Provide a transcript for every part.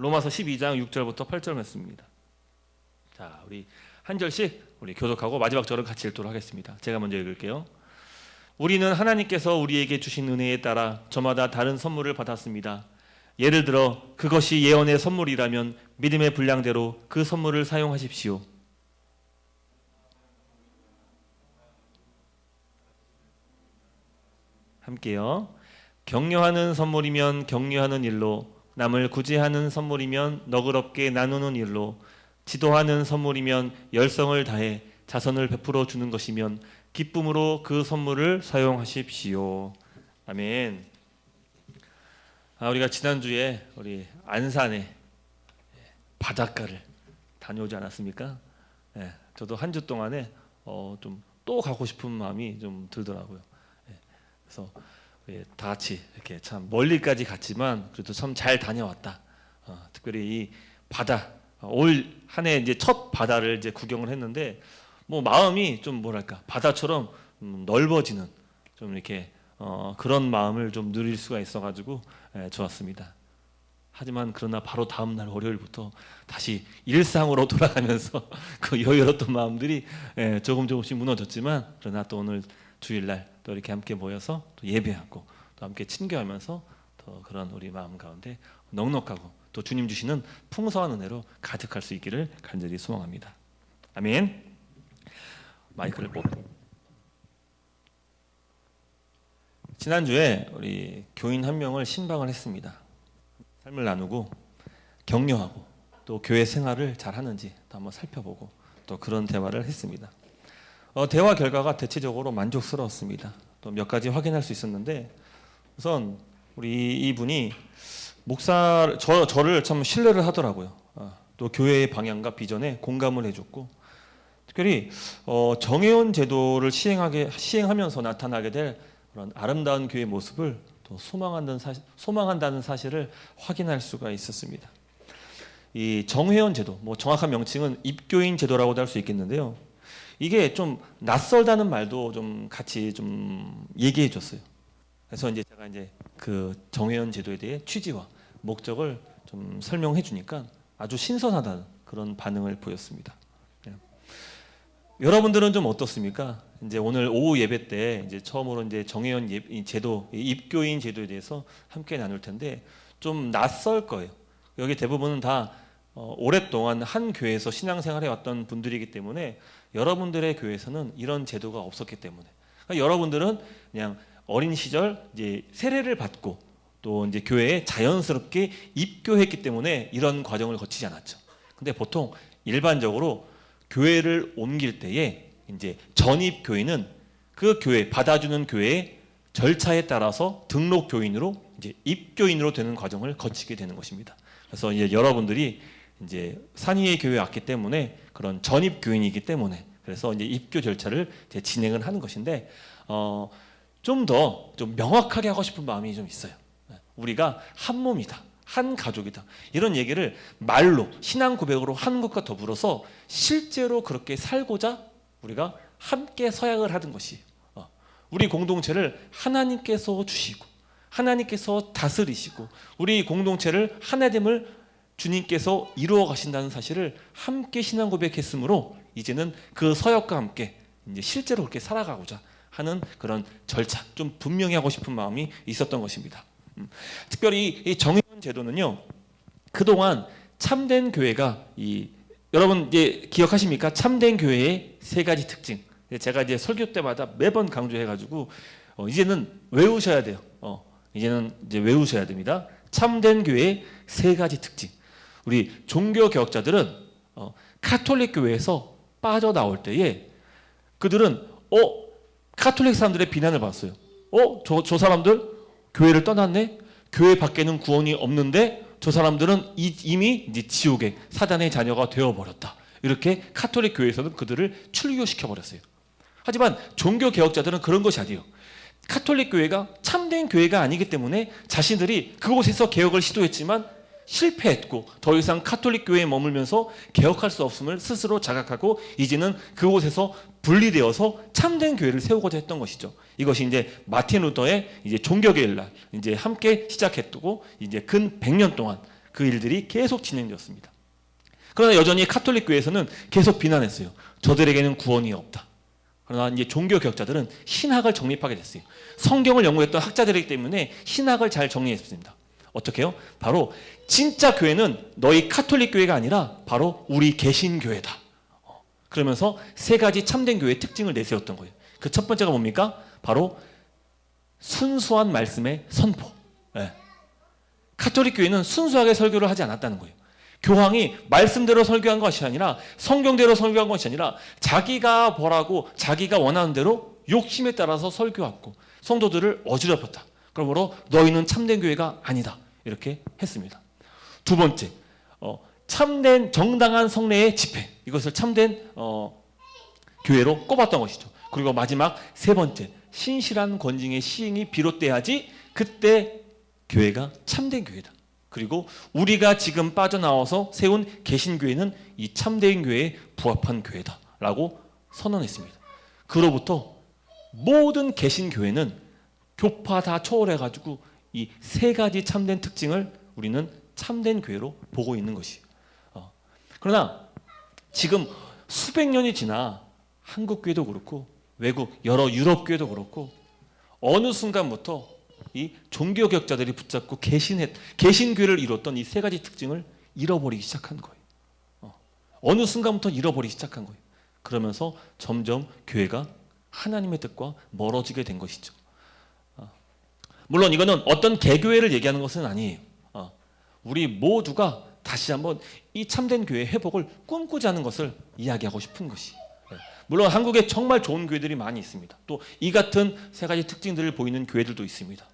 로마서 12장 6절부터 8절 말씀입니다. 자, 우리 한 절씩 우리 교독하고 마지막 절을 같이 읽도록 하겠습니다. 제가 먼저 읽을게요. 우리는 하나님께서 우리에게 주신 은혜에 따라 저마다 다른 선물을 받았습니다. 예를 들어 그것이 예언의 선물이라면 믿음의 분량대로 그 선물을 사용하십시오. 함께요. 격려하는 선물이면 격려하는 일로, 남을 구제하는 선물이면 너그럽게 나누는 일로, 지도하는 선물이면 열성을 다해 자선을 베풀어 주는 것이면 기쁨으로 그 선물을 사용하십시오. 아멘. 우리가 지난주에 우리 안산에 바닷가를 다녀오지 않았습니까? 저도 한 주 동안에 좀 또 가고 싶은 마음이 좀 들더라고요. 그래서 다 같이 이렇게 참 멀리까지 갔지만 그래도 참 잘 다녀왔다. 특별히 이 바다, 올 한 해 이제 첫 바다를 이제 구경을 했는데 뭐 마음이 좀 뭐랄까 바다처럼 넓어지는 좀 이렇게 그런 마음을 좀 누릴 수가 있어가지고 좋았습니다. 하지만 그러나 바로 다음 날 월요일부터 다시 일상으로 돌아가면서 그 여유로웠던 마음들이 조금씩 무너졌지만 그러나 또 오늘 주일날 또 이렇게 함께 모여서 또 예배하고 또 함께 친교하면서 더 그런 우리 마음 가운데 넉넉하고 또 주님 주시는 풍성한 은혜로 가득할 수 있기를 간절히 소망합니다. 아멘. 마이크를 지난주에 우리 교인 한 명을 신방을 했습니다. 삶을 나누고 격려하고 또 교회 생활을 잘 하는지 또 한번 살펴보고 또 그런 대화를 했습니다. 대화 결과가 대체적으로 만족스러웠습니다. 또 몇 가지 확인할 수 있었는데 우선 우리 이분이 저를 참 신뢰를 하더라고요. 또 교회의 방향과 비전에 공감을 해줬고 특별히 정회원 제도를 시행하면서 나타나게 될 그런 아름다운 교회 모습을 또 소망한다는 사실을 확인할 수가 있었습니다. 이 정회원 제도, 뭐 정확한 명칭은 입교인 제도라고도 할 수 있겠는데요. 이게 좀 낯설다는 말도 좀 같이 좀 얘기해 줬어요. 그래서 이제 제가 이제 그 정회원 제도에 대해 취지와 목적을 좀 설명해 주니까 아주 신선하다는 그런 반응을 보였습니다. 여러분들은 좀 어떻습니까? 이제 오늘 오후 예배 때 이제 처음으로 이제 정회원 제도, 입교인 제도에 대해서 함께 나눌 텐데 좀 낯설 거예요. 여기 대부분은 다 오랫동안 한 교회에서 신앙생활해 왔던 분들이기 때문에 여러분들의 교회에서는 이런 제도가 없었기 때문에 그러니까 여러분들은 그냥 어린 시절 이제 세례를 받고 또 이제 교회에 자연스럽게 입교했기 때문에 이런 과정을 거치지 않았죠. 근데 보통 일반적으로 교회를 옮길 때에 이제 전입 교인은 그 교회 받아주는 교회의 절차에 따라서 등록 교인으로 이제 입교인으로 되는 과정을 거치게 되는 것입니다. 그래서 이제 여러분들이 이제 산위의 교회에 왔기 때문에 그런 전입 교인이기 때문에 그래서 이제 입교 절차를 이제 진행을 하는 것인데 좀 더 좀 명확하게 하고 싶은 마음이 좀 있어요. 우리가 한 몸이다. 한 가족이다. 이런 얘기를 말로 신앙 고백으로 하는 것과 더불어서 실제로 그렇게 살고자 우리가 함께 서약을 하는 것이 우리 공동체를 하나님께서 주시고 하나님께서 다스리시고 우리 공동체를 하나됨을 주님께서 이루어 가신다는 사실을 함께 신앙 고백했으므로 이제는 그 서약과 함께 이제 실제로 그렇게 살아가고자 하는 그런 절차 좀 분명히 하고 싶은 마음이 있었던 것입니다. 특별히 이 정회원 제도는요 그동안 참된 교회가 여러분 이제 기억하십니까? 참된 교회의 세 가지 특징 제가 이제 설교 때마다 매번 강조해가지고 이제는 외우셔야 돼요. 이제는 이제 외우셔야 됩니다. 참된 교회의 세 가지 특징. 우리 종교 개혁자들은 카톨릭 교회에서 빠져나올 때에 그들은 카톨릭 사람들의 비난을 받았어요. 저 사람들 교회를 떠났네. 교회 밖에는 구원이 없는데 저 사람들은 이미 이제 지옥의 사단의 자녀가 되어버렸다. 이렇게 카톨릭 교회에서는 그들을 출교시켜 버렸어요. 하지만 종교 개혁자들은 그런 것이 아니에요. 카톨릭 교회가 참된 교회가 아니기 때문에 자신들이 그곳에서 개혁을 시도했지만 실패했고 더 이상 카톨릭 교회에 머물면서 개혁할 수 없음을 스스로 자각하고 이제는 그곳에서 분리되어서 참된 교회를 세우고자 했던 것이죠. 이것이 이제 마틴 루터의 이제 종교개혁날 이제 함께 시작했고 이제 근 100년 동안 그 일들이 계속 진행되었습니다. 그러나 여전히 카톨릭 교회에서는 계속 비난했어요. 저들에게는 구원이 없다. 그러나 이제 종교 개혁자들은 신학을 정립하게 됐어요. 성경을 연구했던 학자들이기 때문에 신학을 잘 정리했습니다. 어떻게 해요? 바로 진짜 교회는 너희 카톨릭 교회가 아니라 바로 우리 개신교회다. 그러면서 세 가지 참된 교회의 특징을 내세웠던 거예요. 그 첫 번째가 뭡니까? 바로 순수한 말씀의 선포. 네. 카톨릭 교회는 순수하게 설교를 하지 않았다는 거예요. 교황이 말씀대로 설교한 것이 아니라 성경대로 설교한 것이 아니라 자기가 뭐라고 자기가 원하는 대로 욕심에 따라서 설교하고 성도들을 어지럽혔다. 그러므로 너희는 참된 교회가 아니다. 이렇게 했습니다. 두 번째, 참된 정당한 성례의 집회. 이것을 참된 교회로 꼽았던 것이죠. 그리고 마지막 세 번째, 신실한 권징의 시행이 비롯돼야지 그때 교회가 참된 교회다. 그리고 우리가 지금 빠져나와서 세운 개신교회는 이 참된 교회에 부합한 교회다라고 선언했습니다. 그로부터 모든 개신교회는 교파 다 초월해가지고 이 세 가지 참된 특징을 우리는 참된 교회로 보고 있는 것이에요. 그러나 지금 수백 년이 지나 한국 교회도 그렇고 외국 여러 유럽 교회도 그렇고 어느 순간부터 이 종교 개혁자들이 붙잡고 개신교회를 이뤘던 이 세 가지 특징을 잃어버리기 시작한 거예요. 어느 순간부터 잃어버리기 시작한 거예요. 그러면서 점점 교회가 하나님의 뜻과 멀어지게 된 것이죠. 물론 이거는 어떤 개교회를 얘기하는 것은 아니에요. 우리 모두가 다시 한번 이 참된 교회의 회복을 꿈꾸자는 것을 이야기하고 싶은 것이. 물론 한국에 정말 좋은 교회들이 많이 있습니다. 또 이 같은 세 가지 특징들을 보이는 교회들도 있습니다.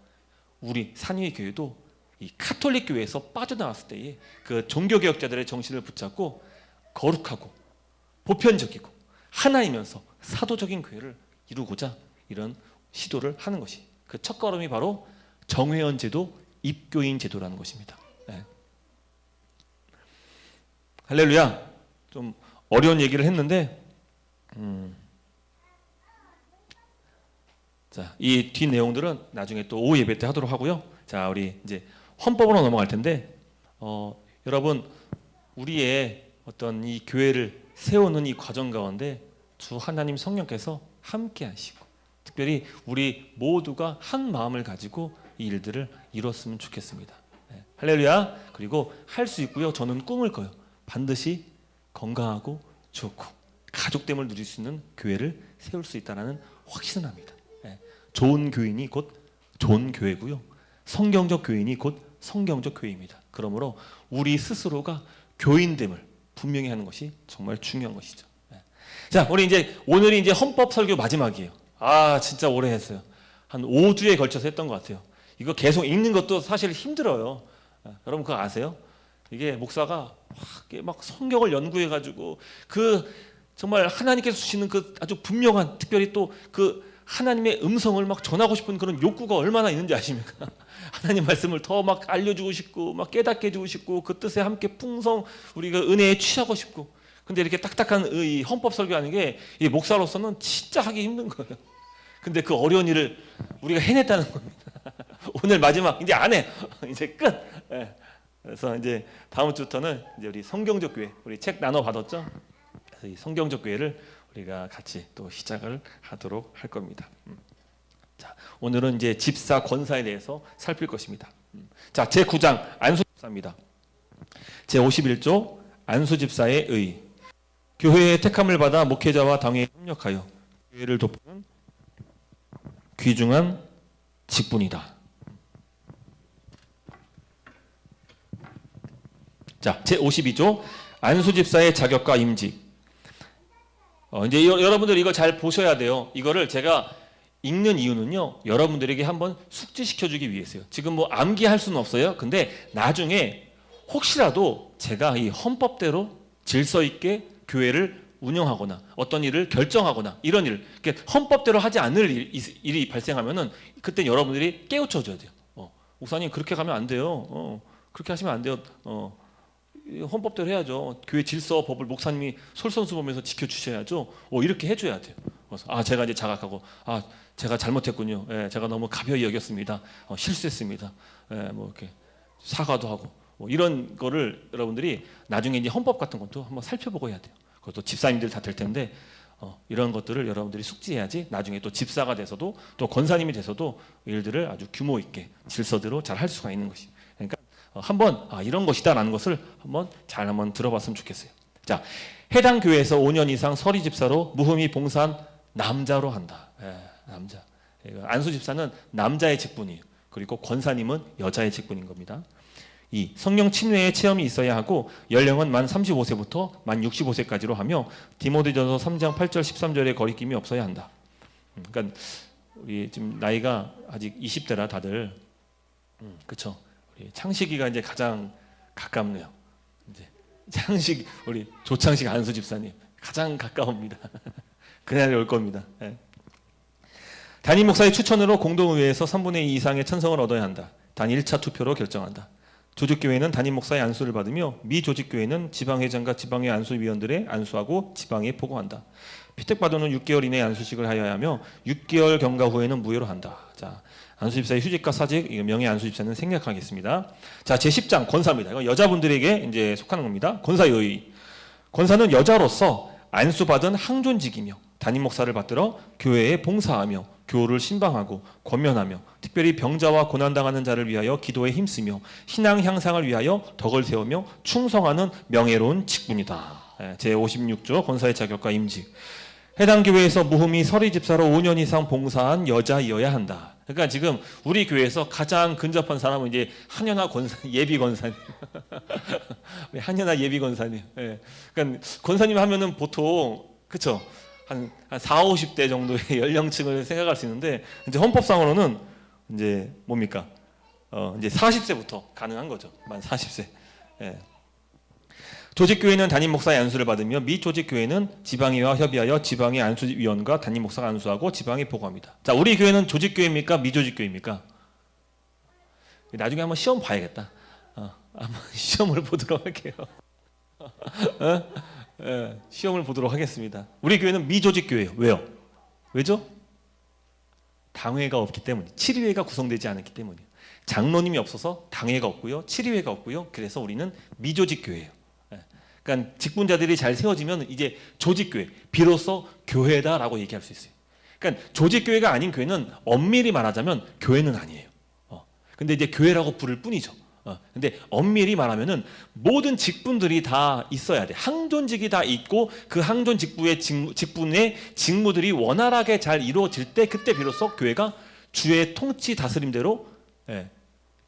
우리 산위의 교회도 이 카톨릭 교회에서 빠져나왔을 때에 그 종교개혁자들의 정신을 붙잡고 거룩하고 보편적이고 하나이면서 사도적인 교회를 이루고자 이런 시도를 하는 것이 그 첫걸음이 바로 정회원 제도, 입교인 제도라는 것입니다. 네. 할렐루야. 좀 어려운 얘기를 했는데 자, 이 뒷 내용들은 나중에 또 오후 예배 때 하도록 하고요. 자, 우리 이제 헌법으로 넘어갈 텐데, 여러분 우리의 어떤 이 교회를 세우는 이 과정 가운데 주 하나님 성령께서 함께 하시고, 특별히 우리 모두가 한 마음을 가지고 이 일들을 이뤘으면 좋겠습니다. 네. 할렐루야. 그리고 할 수 있고요. 저는 꿈을 꿔요. 반드시 건강하고 좋고 가족됨을 누릴 수 있는 교회를 세울 수 있다는 확신을 합니다. 좋은 교인이 곧 좋은 교회고요. 성경적 교인이 곧 성경적 교회입니다. 그러므로 우리 스스로가 교인됨을 분명히 하는 것이 정말 중요한 것이죠. 자, 우리 이제 오늘이 이제 헌법 설교 마지막이에요. 진짜 오래 했어요. 한 5주에 걸쳐서 했던 것 같아요. 이거 계속 읽는 것도 사실 힘들어요. 여러분 그거 아세요? 이게 목사가 막 성경을 연구해가지고 그 정말 하나님께서 주시는 그 아주 분명한 특별히 또 그 하나님의 음성을 막 전하고 싶은 그런 욕구가 얼마나 있는지 아십니까? 하나님 말씀을 더 막 알려주고 싶고 막 깨닫게 해주고 싶고 그 뜻에 함께 풍성 우리가 은혜에 취하고 싶고 근데 이렇게 딱딱한 이 헌법 설교하는 게 이 목사로서는 진짜 하기 힘든 거예요. 근데 그 어려운 일을 우리가 해냈다는 겁니다. 오늘 마지막 이제 안 해. 이제 끝. 그래서 이제 다음 주부터는 이제 우리 성경적 교회 우리 책 나눠 받았죠? 그래서 이 성경적 교회를 우리가 같이 또 시작을 하도록 할 겁니다. 자, 오늘은 이제 집사 권사에 대해서 살필 것입니다. 자, 제 9장 안수 집사입니다. 제 51조 안수 집사의 의. 교회의 택함을 받아 목회자와 당회에 협력하여 교회를 돕는 귀중한 직분이다. 자, 제 52조 안수 집사의 자격과 임직. 이제 여러분들 이거 잘 보셔야 돼요. 이거를 제가 읽는 이유는요. 여러분들에게 한번 숙지시켜주기 위해서요. 지금 뭐 암기할 수는 없어요. 근데 나중에 혹시라도 제가 이 헌법대로 질서 있게 교회를 운영하거나 어떤 일을 결정하거나 이런 일, 그러니까 헌법대로 하지 않을 일이 발생하면은 그때 여러분들이 깨우쳐줘야 돼요. 목사님 그렇게 가면 안 돼요. 그렇게 하시면 안 돼요. 헌법대로 해야죠. 교회 질서 법을 목사님이 솔선수범해서 지켜주셔야죠. 이렇게 해줘야 돼요. 그래서 제가 이제 자각하고 제가 잘못했군요. 제가 너무 가벼이 여겼습니다. 실수했습니다. 뭐 이렇게 사과도 하고 뭐 이런 거를 여러분들이 나중에 이제 헌법 같은 것도 한번 살펴보고 해야 돼요. 그것도 집사님들 다 될 텐데 이런 것들을 여러분들이 숙지해야지 나중에 또 집사가 돼서도 또 권사님이 돼서도 일들을 아주 규모 있게 질서대로 잘 할 수가 있는 것이. 그러니까 한번 이런 것이다라는 것을 한번 들어봤으면 좋겠어요. 자, 해당 교회에서 5년 이상 서리 집사로 무흠이 봉사한 남자로 한다. 남자. 안수 집사는 남자의 직분이에요. 그리고 권사님은 여자의 직분인 겁니다. 2. 성령 침례의 체험이 있어야 하고 연령은 만 35세부터 만 65세까지로 하며 디모데전서 3장 8절 13절의 거리낌이 없어야 한다. 그러니까 우리 지금 나이가 아직 20대라 다들 그렇죠. 우리 창식이가 이제 가장 가깝네요. 이제 창식 우리 조창식 안수 집사님 가장 가까웁니다. 그날이 올 겁니다. 네. 담임 목사의 추천으로 공동의회에서 3분의 2 이상의 찬성을 얻어야 한다. 단 1차 투표로 결정한다. 조직교회는 담임 목사의 안수를 받으며 미조직교회는 지방회장과 지방회 안수위원들의 안수하고 지방에 보고한다. 피택받은 후 6개월 이내 안수식을 하여야 하며 6개월 경과 후에는 무효로 한다. 자, 안수집사의 휴직과 사직, 명예 안수집사는 생략하겠습니다. 자, 제10장 권사입니다. 이건 여자분들에게 이제 속하는 겁니다. 권사의 의의. 권사는 여자로서 안수받은 항존직이며 담임 목사를 받들어 교회에 봉사하며 교우를 신방하고 권면하며 특별히 병자와 고난당하는 자를 위하여 기도에 힘쓰며 신앙 향상을 위하여 덕을 세우며 충성하는 명예로운 직분이다. 제56조 권사의 자격과 임직. 해당 교회에서 무흠이 서리 집사로 5년 이상 봉사한 여자이어야 한다. 그러니까 지금 우리 교회에서 가장 근접한 사람은 이제 한연아 권사, 예비 권사님. 한연아 예비 권사님. 그러니까 권사님 하면은 보통 그렇죠. 한 4, 50대 정도의 연령층을 생각할 수 있는데 이제 헌법상으로는 이제 뭡니까? 이제 40세부터 가능한 거죠. 만 40세. 예. 조직교회는 담임 목사의 안수를 받으며 미조직교회는 지방의회와 협의하여 지방의 안수위원과 담임 목사가 안수하고 지방에 보고합니다. 자, 우리 교회는 조직교회입니까? 미조직교회입니까? 나중에 한번 시험 봐야겠다. 한번 시험을 보도록 할게요. 시험을 보도록 하겠습니다. 우리 교회는 미조직교회예요. 왜요? 왜죠? 당회가 없기 때문에, 7위회가 구성되지 않았기 때문이에요. 장로님이 없어서 당회가 없고요, 7위회가 없고요. 그래서 우리는 미조직교회예요. 그러니까 직분자들이 잘 세워지면 이제 조직교회, 비로소 교회다라고 얘기할 수 있어요. 그러니까 조직교회가 아닌 교회는 엄밀히 말하자면 교회는 아니에요. 근데 이제 교회라고 부를 뿐이죠. 근데 엄밀히 말하면은 모든 직분들이 다 있어야 돼. 항존직이 다 있고 그 항존 직분의 직무들이 원활하게 잘 이루어질 때 그때 비로소 교회가 주의 통치 다스림대로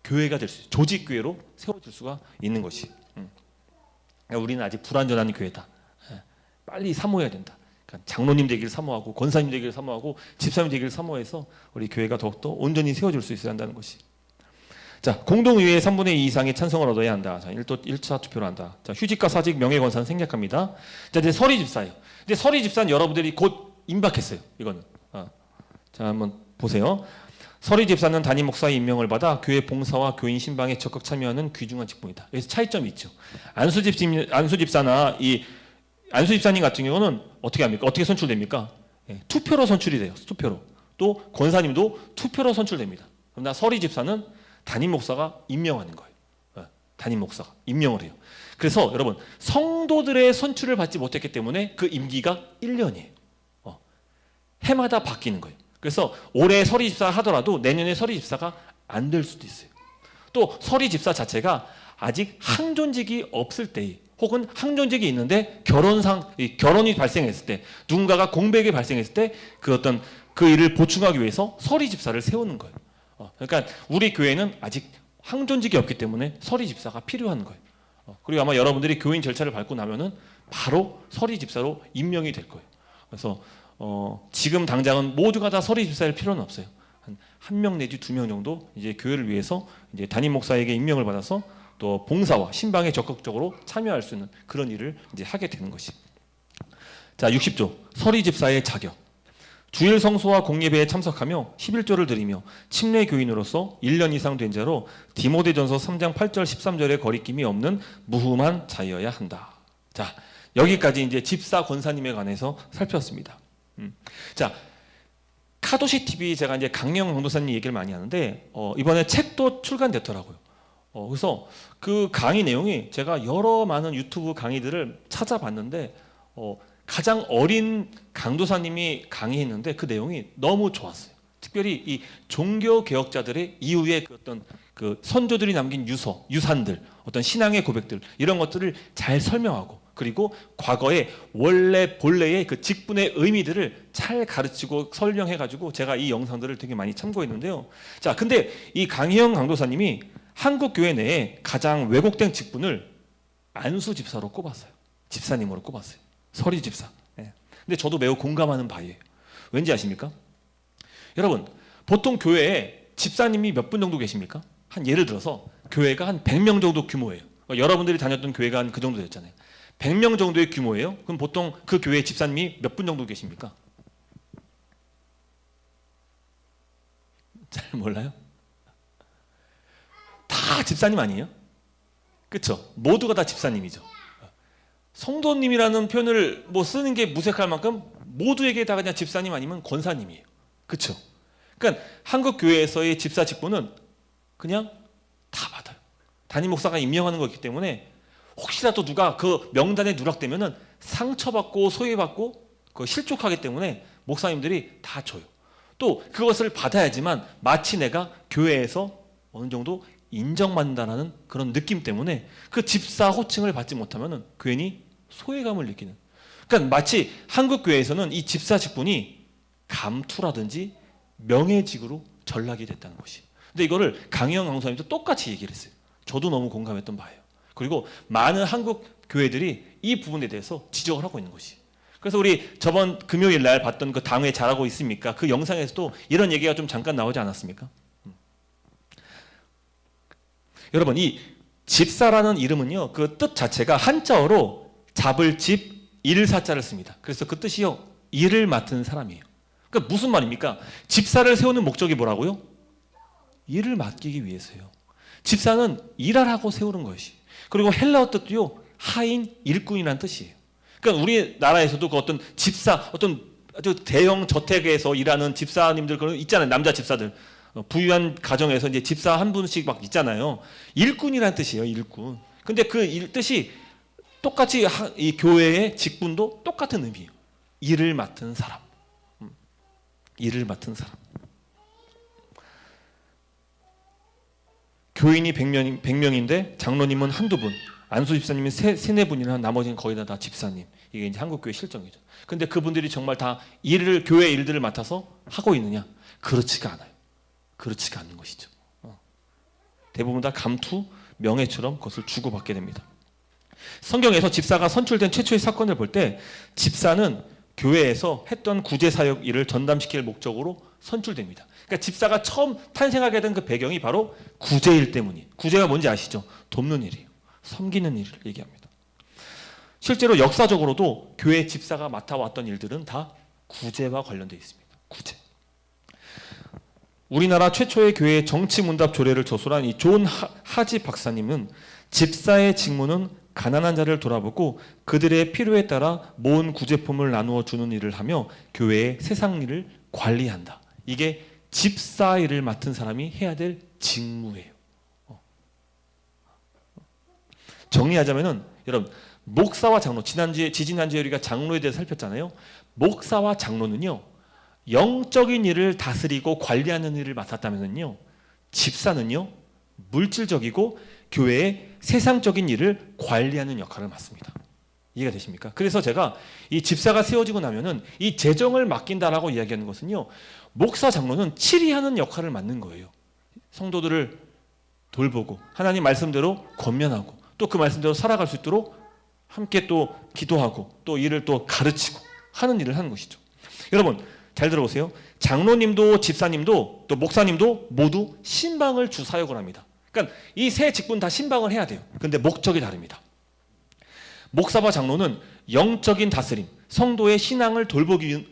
교회가 될 수 있어요. 조직교회로 세워질 수가 있는 것이. 우리는 아직 불완전한 교회다. 빨리 사모해야 된다. 그러니까 장로님 되기를 사모하고 권사님 되기를 사모하고 집사님 되기를 사모해서 우리 교회가 더욱더 온전히 세워질 수 있어야 한다는 것이. 자, 공동의회의 3분의 2 이상의 찬성을 얻어야 한다. 자, 1차 투표를 한다. 자, 휴직과 사직, 명예권사는 생략합니다. 자, 이제 서리 집사예요. 이제 서리 집사는 여러분들이 곧 임박했어요. 이거는. 자, 한번 보세요. 서리 집사는 담임 목사의 임명을 받아 교회 봉사와 교인 신방에 적극 참여하는 귀중한 직분이다. 여기서 차이점이 있죠. 안수 집사나 이 안수 집사님 같은 경우는 어떻게 합니까? 어떻게 선출됩니까? 투표로 선출이 돼요. 투표로. 또 권사님도 투표로 선출됩니다. 그러나 서리 집사는 담임 목사가 임명하는 거예요. 담임 목사가 임명을 해요. 그래서 여러분 성도들의 선출을 받지 못했기 때문에 그 임기가 1년이에요. 해마다 바뀌는 거예요. 그래서 올해 서리 집사 하더라도 내년에 서리 집사가 안 될 수도 있어요. 또 서리 집사 자체가 아직 항존직이 없을 때 혹은 항존직이 있는데 결혼이 발생했을 때 누군가가 공백이 발생했을 때 그 일을 보충하기 위해서 서리 집사를 세우는 거예요. 그러니까 우리 교회는 아직 항존직이 없기 때문에 서리 집사가 필요한 거예요. 그리고 아마 여러분들이 교인 절차를 밟고 나면은 바로 서리 집사로 임명이 될 거예요. 그래서 지금 당장은 모두가 다 서리 집사일 필요는 없어요. 한 명 내지 2명 정도 이제 교회를 위해서 이제 담임 목사에게 임명을 받아서 또 봉사와 신방에 적극적으로 참여할 수 있는 그런 일을 이제 하게 되는 것이. 자, 60조 서리 집사의 자격. 주일 성소와 공예배에 참석하며 11조를 드리며 침례 교인으로서 1년 이상 된 자로 디모데전서 3장 8절 13절의 거리낌이 없는 무흠한 자여야 한다. 자, 여기까지 이제 집사 권사님에 관해서 살폈습니다. 자, 카도시 TV 제가 이제 강영 강도사님 얘기를 많이 하는데 이번에 책도 출간됐더라고요. 그래서 그 강의 내용이 제가 여러 많은 유튜브 강의들을 찾아봤는데 가장 어린 강도사님이 강의했는데 그 내용이 너무 좋았어요. 특별히 이 종교 개혁자들의 이후에 그 어떤 그 선조들이 남긴 유산들, 어떤 신앙의 고백들 이런 것들을 잘 설명하고 그리고 과거의 원래 본래의 그 직분의 의미들을 잘 가르치고 설명해가지고 제가 이 영상들을 되게 많이 참고했는데요. 자, 근데 이 강희영 강도사님이 한국 교회 내에 가장 왜곡된 직분을 안수 집사로 꼽았어요. 집사님으로 꼽았어요. 서리 집사. 예. 근데 저도 매우 공감하는 바예요. 왠지 아십니까? 여러분, 보통 교회에 집사님이 몇 분 정도 계십니까? 한 예를 들어서 교회가 한 100명 정도 규모예요. 여러분들이 다녔던 교회가 한 그 정도 됐잖아요. 100명 정도의 규모예요. 그럼 보통 그 교회에 집사님이 몇 분 정도 계십니까? 잘 몰라요? 다 집사님 아니에요? 그렇죠? 모두가 다 집사님이죠. 성도님이라는 표현을 뭐 쓰는 게 무색할 만큼 모두에게 다 그냥 집사님 아니면 권사님이에요. 그렇죠? 그러니까 한국 교회에서의 집사 직분은 그냥 다 받아요. 담임 목사가 임명하는 거기 때문에 혹시라도 누가 그 명단에 누락되면은 상처받고 소외받고 그 실족하기 때문에 목사님들이 다 줘요. 또 그것을 받아야지만 마치 내가 교회에서 어느 정도 인정받는다는 그런 느낌 때문에 그 집사 호칭을 받지 못하면은 괜히 소외감을 느끼는. 그러니까 마치 한국 교회에서는 이 집사 직분이 감투라든지 명예직으로 전락이 됐다는 것이. 근데 이거를 강희영 강사님도 똑같이 얘기를 했어요. 저도 너무 공감했던 바예요. 그리고 많은 한국 교회들이 이 부분에 대해서 지적을 하고 있는 것이. 그래서 우리 저번 금요일 날 봤던 그 당회 잘하고 있습니까? 그 영상에서도 이런 얘기가 좀 잠깐 나오지 않았습니까? 여러분, 이 집사라는 이름은요, 그 뜻 자체가 한자어로 잡을 집 일사자를 씁니다. 그래서 그 뜻이요, 일을 맡은 사람이에요. 그러니까 무슨 말입니까? 집사를 세우는 목적이 뭐라고요? 일을 맡기기 위해서요. 집사는 일하라고 세우는 것이. 그리고 헬라어 뜻도요, 하인 일꾼이라는 뜻이에요. 그러니까 우리나라에서도 그 어떤 집사, 어떤 아주 대형 저택에서 일하는 집사님들 그런 있잖아요. 남자 집사들. 부유한 가정에서 이제 집사 한 분씩 막 있잖아요. 일꾼이라는 뜻이에요, 일꾼. 근데 그 뜻이 똑같이 이 교회의 직분도 똑같은 의미예요. 일을 맡은 사람. 일을 맡은 사람. 교인이 100명인데 장로님은 한두 분, 안수 집사님이 세네 분이나 나머지는 거의 다 집사님. 이게 이제 한국 교회 실정이죠. 근데 그분들이 정말 다 교회 일들을 맡아서 하고 있느냐? 그렇지가 않아요. 그렇지가 않는 것이죠. 대부분 다 감투, 명예처럼 그것을 주고받게 됩니다. 성경에서 집사가 선출된 최초의 사건을 볼 때 집사는 교회에서 했던 구제사역 일을 전담시킬 목적으로 선출됩니다. 그러니까 집사가 처음 탄생하게 된 그 배경이 바로 구제일 때문이에요. 구제가 뭔지 아시죠? 돕는 일이에요. 섬기는 일을 얘기합니다. 실제로 역사적으로도 교회 집사가 맡아왔던 일들은 다 구제와 관련되어 있습니다. 구제. 우리나라 최초의 교회 정치문답 조례를 저술한 이 존 하지 박사님은 집사의 직무는 가난한 자를 돌아보고 그들의 필요에 따라 모은 구제품을 나누어 주는 일을 하며 교회의 세상 일을 관리한다. 이게 집사 일을 맡은 사람이 해야 될 직무예요. 정리하자면은 여러분, 목사와 장로, 지지난주에 우리가 장로에 대해서 살폈잖아요. 목사와 장로는요, 영적인 일을 다스리고 관리하는 일을 맡았다면요, 집사는요, 물질적이고 교회의 세상적인 일을 관리하는 역할을 맡습니다. 이해가 되십니까? 그래서 제가 이 집사가 세워지고 나면은 이 재정을 맡긴다라고 이야기하는 것은요, 목사 장로는 치리하는 역할을 맡는 거예요. 성도들을 돌보고 하나님 말씀대로 권면하고 또 그 말씀대로 살아갈 수 있도록 함께 또 기도하고 또 일을 또 가르치고 하는 일을 하는 것이죠. 여러분 잘 들어보세요. 장로님도 집사님도 또 목사님도 모두 신방을 주 사역을 합니다. 그러니까 이 세 직분 다 신방을 해야 돼요. 근데 목적이 다릅니다. 목사와 장로는 영적인 다스림, 성도의 신앙을 돌보기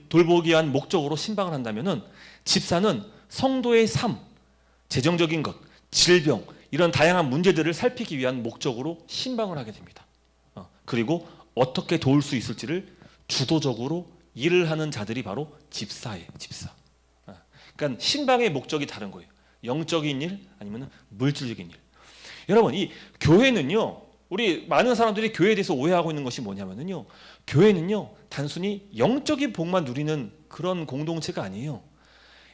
위한 목적으로 신방을 한다면은 집사는 성도의 삶, 재정적인 것, 질병 이런 다양한 문제들을 살피기 위한 목적으로 신방을 하게 됩니다. 그리고 어떻게 도울 수 있을지를 주도적으로 일을 하는 자들이 바로 집사예요. 집사. 그러니까 신방의 목적이 다른 거예요. 영적인 일 아니면 물질적인 일. 여러분, 이 교회는요, 우리 많은 사람들이 교회에 대해서 오해하고 있는 것이 뭐냐면요, 교회는요 단순히 영적인 복만 누리는 그런 공동체가 아니에요.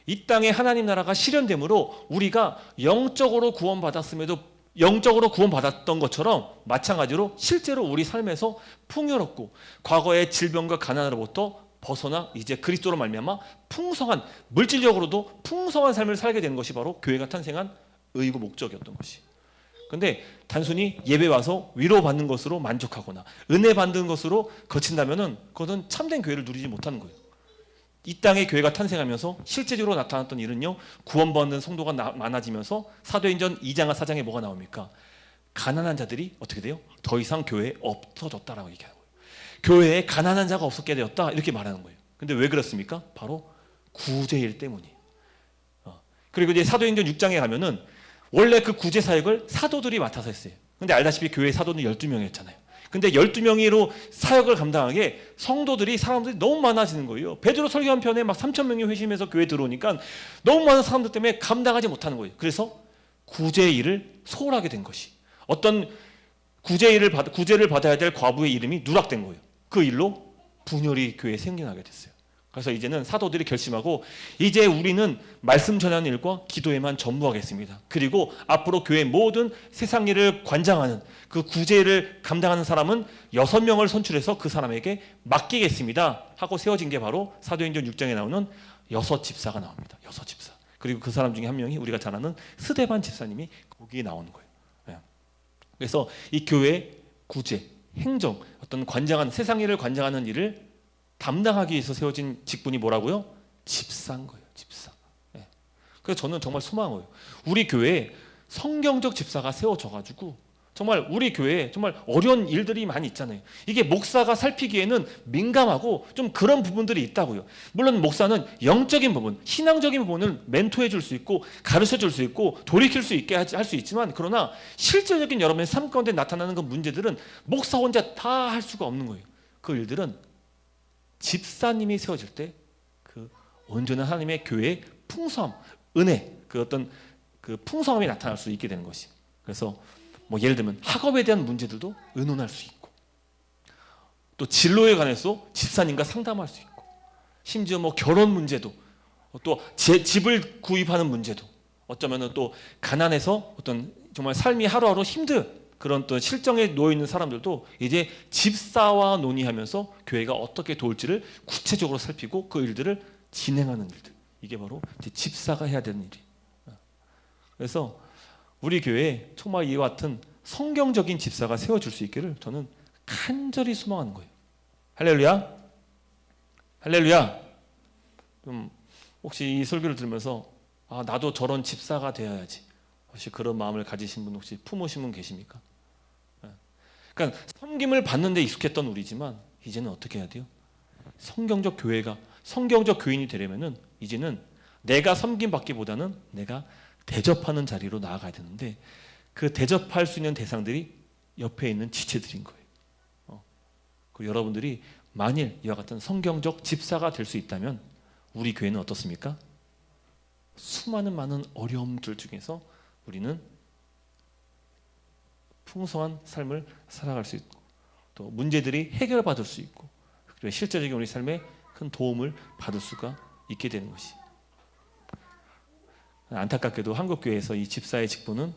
이 땅에 하나님 나라가 실현됨으로 우리가 영적으로 구원받았음에도 영적으로 구원받았던 것처럼 마찬가지로 실제로 우리 삶에서 풍요롭고 과거의 질병과 가난으로부터 벗어나 이제 그리스도로 말미암아 풍성한, 물질적으로도 풍성한 삶을 살게 되는 것이 바로 교회가 탄생한 의의고 목적이었던 것이. 근데 단순히 예배 와서 위로받는 것으로 만족하거나 은혜 받는 것으로 거친다면은 그것은 참된 교회를 누리지 못하는 거예요. 이 땅에 교회가 탄생하면서 실제적으로 나타났던 일은요, 구원받는 성도가 많아지면서 사도행전 2장과 4장에 뭐가 나옵니까? 가난한 자들이 어떻게 돼요? 더 이상 교회에 없어졌다라고 얘기하는 거예요. 교회에 가난한 자가 없었게 되었다, 이렇게 말하는 거예요. 근데 왜 그렇습니까? 바로 구제일 때문이에요. 그리고 이제 사도행전 6장에 가면은 원래 그 구제 사역을 사도들이 맡아서 했어요. 근데 알다시피 교회 사도는 12명이었잖아요. 근데 12명이로 사역을 감당하게 사람들이 너무 많아지는 거예요. 베드로 설교 한 편에 막 3,000명이 회심해서 교회 들어오니까 너무 많은 사람들 때문에 감당하지 못하는 거예요. 그래서 구제의 일을 소홀하게 된 것이, 어떤 구제를 받아야 될 과부의 이름이 누락된 거예요. 그 일로 분열이 교회에 생겨나게 됐어요. 그래서 이제는 사도들이 결심하고, 이제 우리는 말씀 전하는 일과 기도에만 전무하겠습니다. 그리고 앞으로 교회 모든 세상 일을 관장하는 그 구제를 감당하는 사람은 6명을 선출해서 그 사람에게 맡기겠습니다 하고 세워진 게 바로 사도행전 6장에 나오는 6집사가 나옵니다. 6집사. 그리고 그 사람 중에 한 명이 우리가 잘 아는 스데반 집사님이 거기에 나오는 거예요. 그래서 이 교회 구제, 행정, 어떤 세상 일을 관장하는 일을 담당하기 위해서 세워진 직분이 뭐라고요? 집사인 거예요. 집사. 그래서 저는 정말 소망해요. 우리 교회에 성경적 집사가 세워져가지고 정말 우리 교회에 정말 어려운 일들이 많이 있잖아요. 이게 목사가 살피기에는 민감하고 좀 그런 부분들이 있다고요. 물론 목사는 영적인 부분, 신앙적인 부분을 멘토해 줄 수 있고 가르쳐 줄 수 있고 돌이킬 수 있게 할 수 있지만, 그러나 실제적인 여러분의 삶 가운데 나타나는 그 문제들은 목사 혼자 다 할 수가 없는 거예요. 그 일들은 집사님이 세워질 때 그 온전한 하나님의 교회의 풍성함, 은혜, 그 어떤 그 풍성함이 나타날 수 있게 되는 것이. 그래서 뭐 예를 들면 학업에 대한 문제들도 의논할 수 있고, 또 진로에 관해서 집사님과 상담할 수 있고, 심지어 뭐 결혼 문제도, 또 집을 구입하는 문제도, 어쩌면은 또 가난해서 어떤 정말 삶이 하루하루 힘든 그런 또 실정에 놓여 있는 사람들도 이제 집사와 논의하면서 교회가 어떻게 도울지를 구체적으로 살피고 그 일들을 진행하는 일들, 이게 바로 이제 집사가 해야 되는 일이. 그래서 우리 교회에 정말 이와 같은 성경적인 집사가 세워질 수 있기를 저는 간절히 소망하는 거예요. 할렐루야, 할렐루야. 좀 혹시 이 설교를 들으면서 나도 저런 집사가 되어야지, 혹시 그런 마음을 가지신 분 혹시 품으신 분 계십니까? 그러니까 섬김을 받는 데 익숙했던 우리지만 이제는 어떻게 해야 돼요? 성경적 교인이 되려면은 이제는 내가 섬김 받기보다는 내가 대접하는 자리로 나아가야 되는데, 그 대접할 수 있는 대상들이 옆에 있는 지체들인 거예요. 그리고 여러분들이 만일 이와 같은 성경적 집사가 될 수 있다면 우리 교회는 어떻습니까? 수많은 어려움들 중에서 우리는 풍성한 삶을 살아갈 수 있고, 또 문제들이 해결받을 수 있고, 그리고 실제적인 우리 삶에 큰 도움을 받을 수가 있게 되는 것이. 안타깝게도 한국교회에서 이 집사의 직분은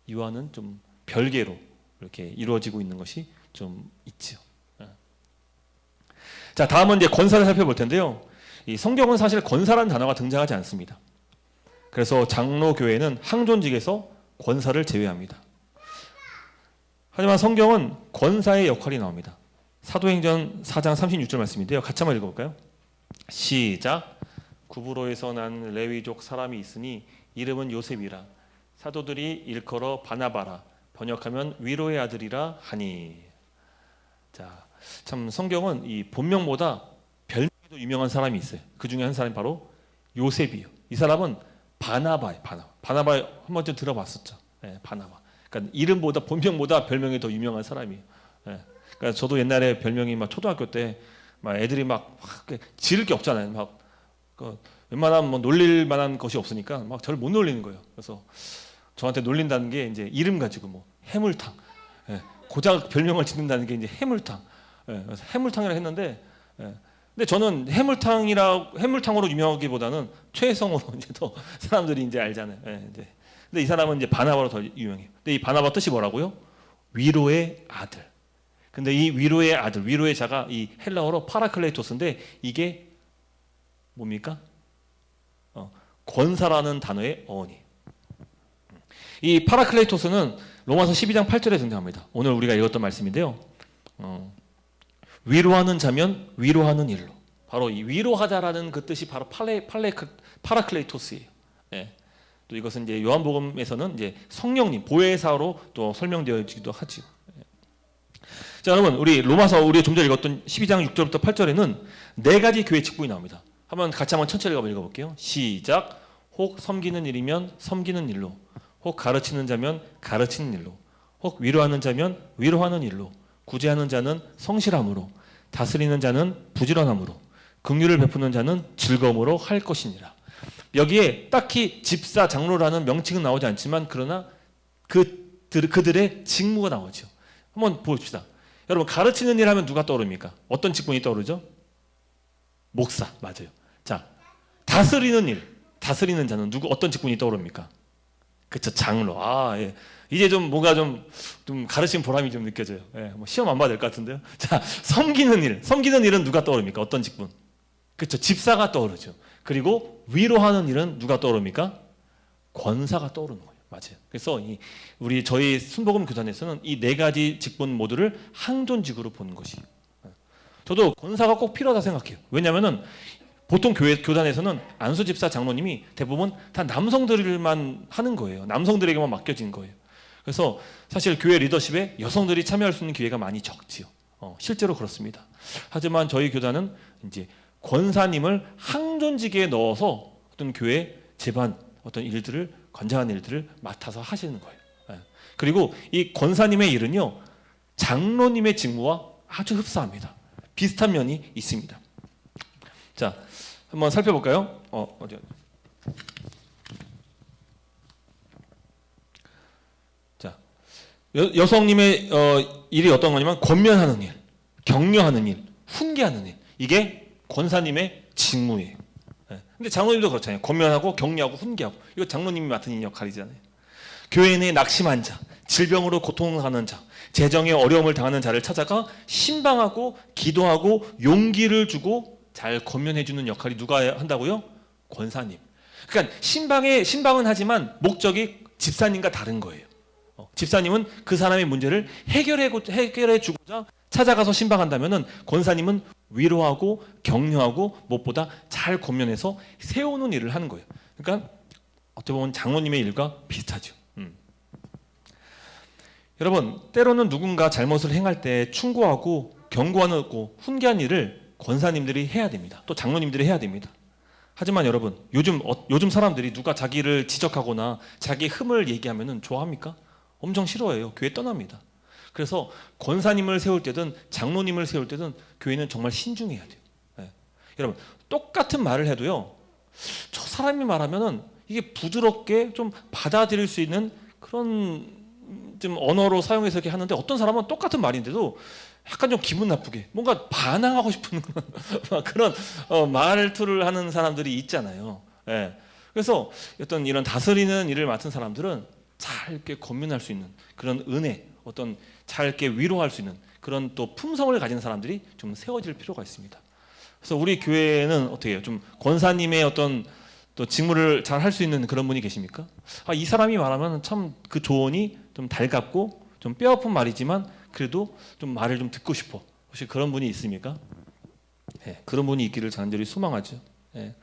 이와는 좀 별개로 이렇게 이루어지고 있는 것이 좀 있죠. 자, 다음은 이제 권사를 살펴볼 텐데요. 이 성경은 사실 권사라는 단어가 등장하지 않습니다. 그래서 장로교회는 항존직에서 권사를 제외합니다. 하지만 성경은 권사의 역할이 나옵니다. 사도행전 4장 36절 말씀인데요. 같이 한번 읽어볼까요? 시작. 구브로에서 난 레위족 사람이 있으니 이름은 요셉이라. 사도들이 일컬어 바나바라. 번역하면 위로의 아들이라 하니. 자, 참 성경은 이 본명보다 별명이 더 유명한 사람이 있어요. 그 중에 한 사람이 바로 요셉이에요. 이 사람은 바나바예요. 바나바 한 번쯤 들어봤었죠. 바나바. 그러니까 이름보다 본명보다 별명이 더 유명한 사람이에요. 그러니까 저도 옛날에 별명이 막 초등학교 때 막 애들이 막 지를 게 없잖아요. 막 웬만하면 뭐 놀릴 만한 것이 없으니까 막 저를 못 놀리는 거예요. 그래서 저한테 놀린다는 게 이제 이름 가지고 뭐 해물탕, 예, 고작 별명을 짓는다는 게 이제 해물탕, 예, 그래서 해물탕이라 했는데, 예, 근데 저는 해물탕으로 유명하기보다는 최성으로 이제 더 사람들이 이제 알잖아요. 예, 이제. 근데 이 사람은 이제 바나바로 더 유명해요. 근데 이 바나바 뜻이 뭐라고요? 위로의 아들. 근데 이 위로의 아들, 위로의 자가 이 헬라어로 파라클레토스인데 이게 뭡니까? 권사라는 단어의 어원이. 이 파라클레토스는 로마서 12장 8절에 등장합니다. 오늘 우리가 읽었던 말씀인데요. 위로하는 자면 위로하는 일로. 바로 이 위로하다라는 그 뜻이 바로 파라클레토스예요. 예. 또 이것은 이제 요한복음에서는 이제 성령님 보혜사로 또 설명되어지기도 하죠. 예. 자, 여러분 우리 로마서 우리 좀 전에 읽었던 12장 6절부터 8절에는 네 가지 교회 직분이 나옵니다. 같이 한번 천천히 읽어볼게요. 시작. 혹 섬기는 일이면 섬기는 일로, 혹 가르치는 자면 가르치는 일로, 혹 위로하는 자면 위로하는 일로, 구제하는 자는 성실함으로, 다스리는 자는 부지런함으로, 긍휼을 베푸는 자는 즐거움으로 할 것이니라. 여기에 딱히 집사, 장로라는 명칭은 나오지 않지만 그러나 그들의 직무가 나오죠. 한번 봅시다. 여러분 가르치는 일 하면 누가 떠오릅니까? 어떤 직분이 떠오르죠? 목사, 맞아요. 자, 다스리는 일, 다스리는 자는 어떤 직분이 떠오릅니까? 그렇죠, 장로. 아, 예. 이제 좀 뭔가 좀 가르친 보람이 좀 느껴져요. 예, 뭐 시험 안 봐도 될 것 같은데요. 자, 섬기는 일은 누가 떠오릅니까? 어떤 직분? 그렇죠, 집사가 떠오르죠. 그리고 위로하는 일은 누가 떠오릅니까? 권사가 떠오르는 거예요. 맞아요. 그래서 저희 순복음 교단에서는 이 네 가지 직분 모두를 항존직으로 보는 것이에요. 저도 권사가 꼭 필요하다 생각해요. 왜냐하면은 보통 교단에서는 안수 집사 장로님이 대부분 다 남성들만 하는 거예요. 남성들에게만 맡겨진 거예요. 그래서 사실 교회 리더십에 여성들이 참여할 수 있는 기회가 많이 적지요. 실제로 그렇습니다. 하지만 저희 교단은 이제 권사님을 항존직에 넣어서 어떤 교회 제반 어떤 일들을 관장한 일들을 맡아서 하시는 거예요. 그리고 이 권사님의 일은요 장로님의 직무와 아주 흡사합니다. 비슷한 면이 있습니다. 자, 한번 살펴볼까요? 어디? 자, 여성님의 일이 어떤 거냐면 권면하는 일, 격려하는 일, 훈계하는 일. 이게 권사님의 직무예요. 근데 장로님도 그렇잖아요. 권면하고 격려하고 훈계하고. 이거 장로님이 맡은 역할이잖아요. 교회 내에 낙심한 자, 질병으로 고통하는 자, 재정에 어려움을 당하는 자를 찾아가 신방하고 기도하고 용기를 주고 잘 권면해 주는 역할이 누가 한다고요? 권사님. 그러니까 신방은 하지만 목적이 집사님과 다른 거예요. 집사님은 그 사람의 문제를 해결해 주고자 찾아가서 신방한다면은 권사님은 위로하고 격려하고 무엇보다 잘 권면해서 세우는 일을 하는 거예요. 그러니까 어떻게 보면 장로님의 일과 비슷하죠. 여러분 때로는 누군가 잘못을 행할 때 충고하고 경고하고 훈계한 일을 권사님들이 해야 됩니다. 또 장로님들이 해야 됩니다. 하지만 여러분 요즘 사람들이 누가 자기를 지적하거나 자기 흠을 얘기하면 좋아합니까? 엄청 싫어해요. 교회 떠납니다. 그래서 권사님을 세울 때든 장로님을 세울 때든 교회는 정말 신중해야 돼요. 네. 여러분 똑같은 말을 해도요 저 사람이 말하면은 이게 부드럽게 좀 받아들일 수 있는 그런 좀 언어로 사용해서 이렇게 하는데 어떤 사람은 똑같은 말인데도 약간 좀 기분 나쁘게 뭔가 반항하고 싶은 그런 말투를 하는 사람들이 있잖아요. 예. 그래서 어떤 이런 다스리는 일을 맡은 사람들은 잘 이렇게 권면할 수 있는 그런 은혜, 어떤 잘 이렇게 위로할 수 있는 그런 또 품성을 가진 사람들이 좀 세워질 필요가 있습니다. 그래서 우리 교회는 어떻게 해요? 좀 권사님의 어떤 또 직무를 잘 할 수 있는 그런 분이 계십니까? 이 사람이 말하면 참 그 조언이 좀 달갑고 좀 뼈아픈 말이지만 그래도 좀 말을 좀 듣고 싶어. 혹시 그런 분이 있습니까? 네, 그런 분이 있기를 간절히 소망하죠. 네.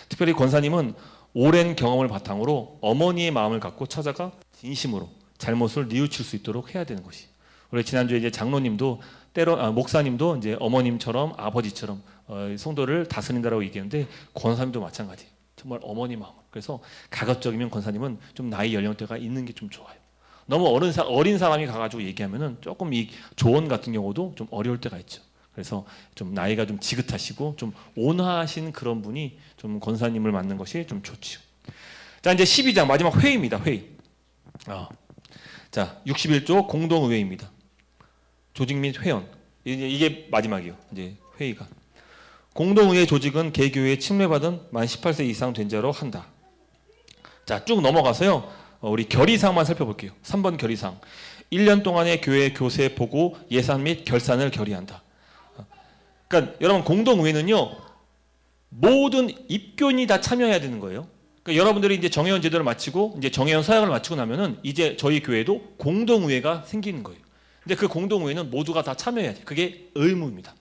특별히 권사님은 오랜 경험을 바탕으로 어머니의 마음을 갖고 찾아가 진심으로 잘못을 뉘우칠 수 있도록 해야 되는 것이. 우리 지난주에 이제 장로님도 목사님도 이제 어머님처럼 아버지처럼 성도를 다스린다라고 얘기했는데 권사님도 마찬가지. 정말 어머니 마음. 그래서 가급적이면 권사님은 좀 나이 연령대가 있는 게 좀 좋아요. 너무 어린 사람이 가가지고 얘기하면은 조금 이 조언 같은 경우도 좀 어려울 때가 있죠. 그래서 좀 나이가 좀 지긋하시고 좀 온화하신 그런 분이 좀 권사님을 맡는 것이 좀 좋죠. 자, 이제 12장 마지막 회의입니다. 회의. 자, 61조 공동의회입니다. 조직 및 회원. 이게 마지막이요. 이제 회의가. 공동의회 조직은 개교회에 침례받은 만 18세 이상 된 자로 한다. 자, 쭉 넘어가서요. 우리 결의사항만 살펴볼게요. 3번 결의사항. 1년 동안의 교회 교세 보고 예산 및 결산을 결의한다. 그러니까 여러분 공동의회는요. 모든 입교인이 다 참여해야 되는 거예요. 그러니까 여러분들이 이제 정회원 제도를 마치고 이제 정회원 서약을 마치고 나면은 이제 저희 교회도 공동의회가 생기는 거예요. 근데 그 공동의회는 모두가 다 참여해야 돼요. 그게 의무입니다.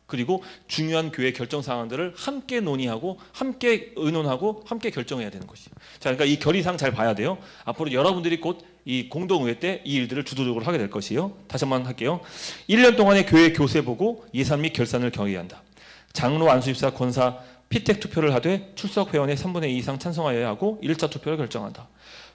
그리고 중요한 교회 결정 사항들을 함께 논의하고 함께 의논하고 함께 결정해야 되는 것이죠. 자, 그러니까 이 결의사항 잘 봐야 돼요. 앞으로 여러분들이 곧 이 공동의회 때 이 일들을 주도적으로 하게 될 것이에요. 다시 한번 할게요. 1년 동안의 교회 교세 보고 예산 및 결산을 결의한다. 장로, 안수집사, 권사 피택 투표를 하되 출석 회원의 3분의 2 이상 찬성하여야 하고 1차 투표를 결정한다.